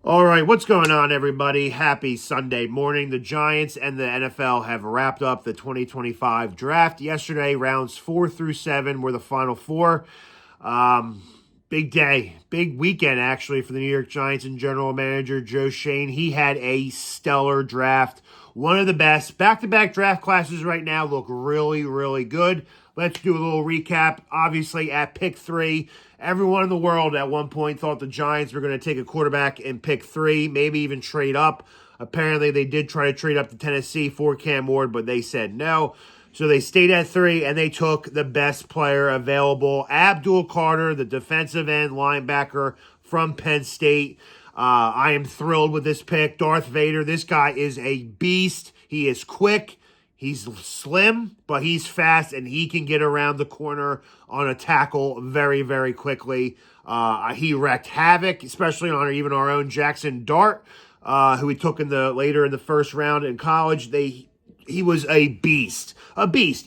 All right, what's going on, everybody? Happy Sunday morning. The Giants and the NFL have wrapped up the 2025 draft. Yesterday, rounds 4 through 7 were the final four. Big day, big weekend, actually, for the New York Giants and general manager Joe Schoen. He had a stellar draft, one of the best. Back-to-back draft classes right now look really, really good. Let's do a little recap. Obviously, at pick 3, everyone in the world at one point thought the Giants were going to take a quarterback in pick 3, maybe even trade up. Apparently, they did try to trade up to Tennessee for Cam Ward, but they said no. So they stayed at 3, and they took the best player available, Abdul Carter, the defensive end linebacker from Penn State. I am thrilled with this pick. Darth Vader, this guy is a beast. He is quick. He's slim, but he's fast, and he can get around the corner on a tackle very, very quickly. He wreaked havoc, especially on even our own Jackson Dart, who we took later in the first round in college. He was a beast.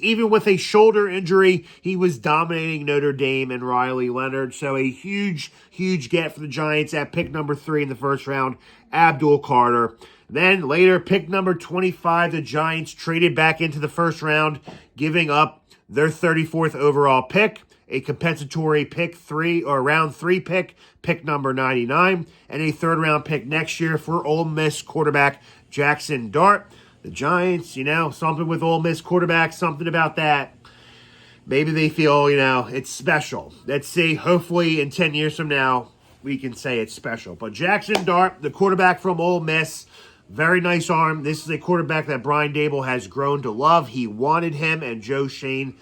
Even with a shoulder injury, he was dominating Notre Dame and Riley Leonard. So a huge, huge get for the Giants at pick number 3 in the first round, Abdul Carter. Then later, pick number 25, the Giants traded back into the first round, giving up their 34th overall pick, a compensatory pick 3 or round 3 pick number 99, and a third round pick next year for Ole Miss quarterback Jackson Dart. The Giants, something with Ole Miss quarterback, something about that. Maybe they feel, it's special. Let's see, hopefully in 10 years from now, we can say it's special. But Jackson Dart, the quarterback from Ole Miss, very nice arm. This is a quarterback that Brian Daboll has grown to love. He wanted him, and Joe Schoen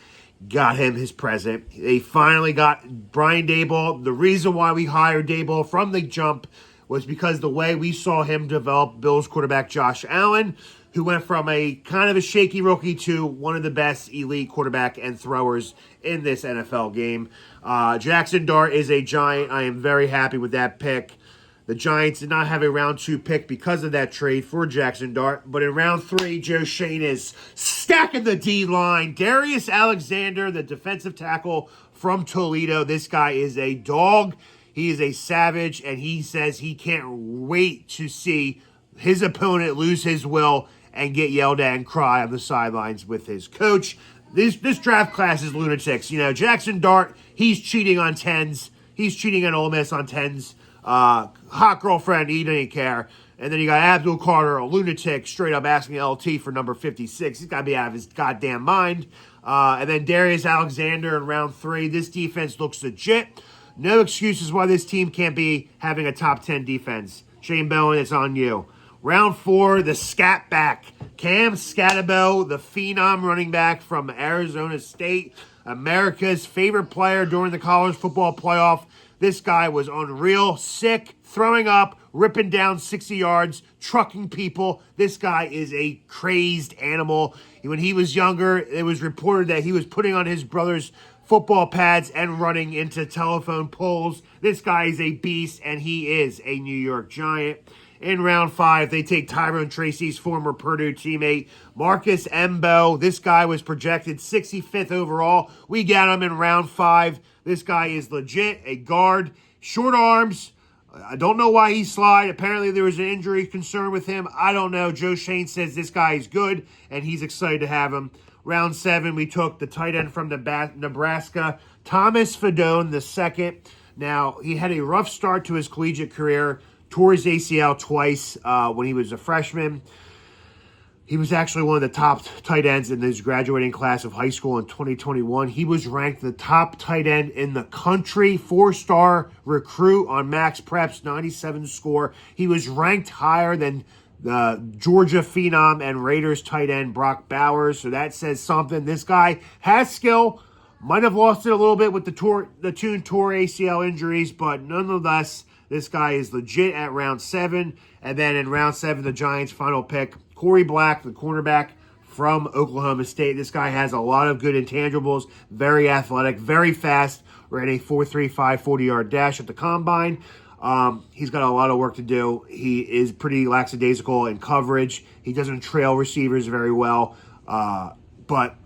got him his present. They finally got Brian Daboll. The reason why we hired Daboll from the jump was because the way we saw him develop Bills quarterback Josh Allen, who went from a kind of a shaky rookie to one of the best elite quarterback and throwers in this NFL game. Jackson Dart is a Giant. I am very happy with that pick. The Giants did not have a round 2 pick because of that trade for Jackson Dart. But in round 3, Joe Schoen is stacking the D-line. Darius Alexander, the defensive tackle from Toledo. This guy is a dog. He is a savage, and he says he can't wait to see his opponent lose his will and get yelled at and cry on the sidelines with his coach. This draft class is lunatics. Jackson Dart, he's cheating on 10s. He's cheating on Ole Miss on 10s. Hot girlfriend, he didn't care. And then you got Abdul Carter, a lunatic, straight up asking LT for number 56. He's got to be out of his goddamn mind. And then Darius Alexander in round 3. This defense looks legit. No excuses why this team can't be having a top 10 defense. Shane Bowen, it's on you. Round 4, the scat back. Cam Skattebo, the phenom running back from Arizona State, America's favorite player during the college football playoff. This guy was unreal, sick, throwing up, ripping down 60 yards, trucking people. This guy is a crazed animal. When he was younger, it was reported that he was putting on his brother's football pads and running into telephone poles. This guy is a beast, and he is a New York Giant. In round 5, they take Tyrone Tracy's former Purdue teammate, Marcus Embo. This guy was projected 65th overall. We got him in round 5. This guy is legit, a guard, short arms. I don't know why he slid. Apparently there was an injury concern with him. I don't know. Joe Schoen says this guy is good, and he's excited to have him. Round 7, we took the tight end from Nebraska, Thomas Fidone II. Now, he had a rough start to his collegiate career, tore his ACL twice when he was a freshman. He was actually one of the top tight ends in his graduating class of high school in 2021. He was ranked the top tight end in the country, 4-star recruit on Max Prep's 97 score. He was ranked higher than the Georgia phenom and Raiders tight end Brock Bowers. So that says something. This guy has skill. Might have lost it a little bit with the torn ACL injuries, but nonetheless, this guy is legit at round 7. And then in round 7, the Giants' final pick, Corey Black, the cornerback from Oklahoma State. This guy has a lot of good intangibles, very athletic, very fast, ran a 4.35 40-yard dash at the combine. He's got a lot of work to do. He is pretty lackadaisical in coverage. He doesn't trail receivers very well. But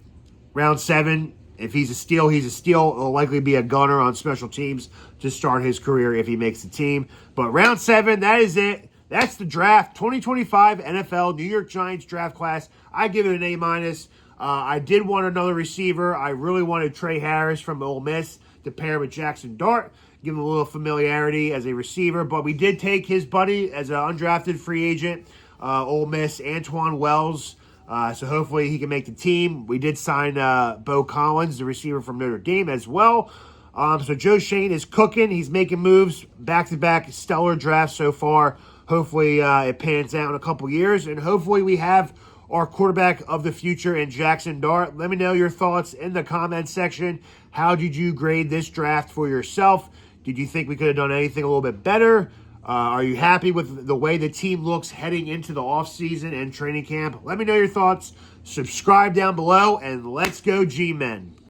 round 7, If he's a steal, he's a steal. He'll likely be a gunner on special teams to start his career if he makes the team. But round 7, that is it. That's the draft. 2025 NFL New York Giants draft class. I give it an A-. I did want another receiver. I really wanted Trey Harris from Ole Miss to pair with Jackson Dart, give him a little familiarity as a receiver. But we did take his buddy as an undrafted free agent, Ole Miss, Antoine Wells. So hopefully he can make the team. We did sign Bo Collins, the receiver from Notre Dame, as well. So Joe Schoen is cooking. He's making moves, back-to-back stellar drafts so far. Hopefully it pans out in a couple years, and hopefully we have our quarterback of the future in Jackson Dart. Let me know your thoughts in the comments section. How did you grade this draft for yourself? Did you think we could have done anything a little bit better? Are you happy with the way the team looks heading into the offseason and training camp? Let me know your thoughts. Subscribe down below, and let's go G-Men.